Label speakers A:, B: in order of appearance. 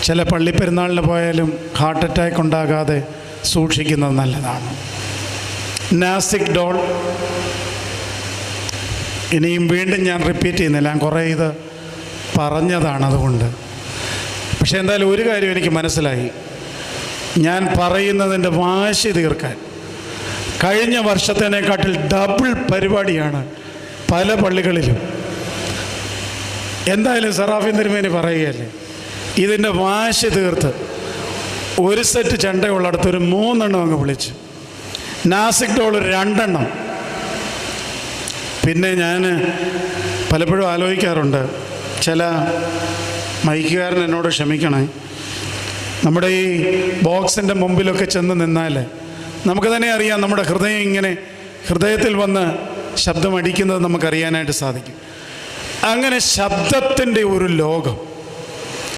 A: ചില പള്ളിപ്പെരുന്നാളിന് പോയാലും heart attack ഉണ്ടാകാതെ സൂക്ഷിക്കുന്നത് നല്ലതാണ്. നാസിക് ഡോൾ, ഇനിയും വീണ്ടും ഞാൻ റിപ്പീറ്റ് ചെയ്യുന്നില്ല, ഞാൻ കുറേ ഇത് പറഞ്ഞതാണ് അതുകൊണ്ട്. പക്ഷേ എന്തായാലും ഒരു കാര്യം എനിക്ക് മനസ്സിലായി, ഞാൻ പറയുന്നതിൻ്റെ വാശി തീർക്കാൻ കഴിഞ്ഞ വർഷത്തേക്കാട്ടിൽ ഡബിൾ പരിപാടിയാണ് പല പള്ളികളിലും. എന്തായാലും സറാഫിൻ തിരുമേനി പറയുകയല്ലേ, ഇതിൻ്റെ വാശി തീർത്ത് ഒരു സെറ്റ് ചെണ്ടയുള്ളിടത്ത് ഒരു 3 എണ്ണം അങ്ങ് വിളിച്ച്, നാസിക് ഡോൾ 2 എണ്ണം. പിന്നെ ഞാൻ പലപ്പോഴും ആലോചിക്കാറുണ്ട്, ചില മൈക്കുകാരൻ എന്നോട് ക്ഷമിക്കണേ, നമ്മുടെ ഈ ബോക്സിൻ്റെ മുമ്പിലൊക്കെ ചെന്ന് നിന്നാൽ നമുക്ക് തന്നെ അറിയാം നമ്മുടെ ഹൃദയം ഇങ്ങനെ ഹൃദയത്തിൽ വന്ന് ശബ്ദമടിക്കുന്നത് നമുക്കറിയാനായിട്ട് സാധിക്കും. അങ്ങനെ ശബ്ദത്തിൻ്റെ ഒരു ലോകം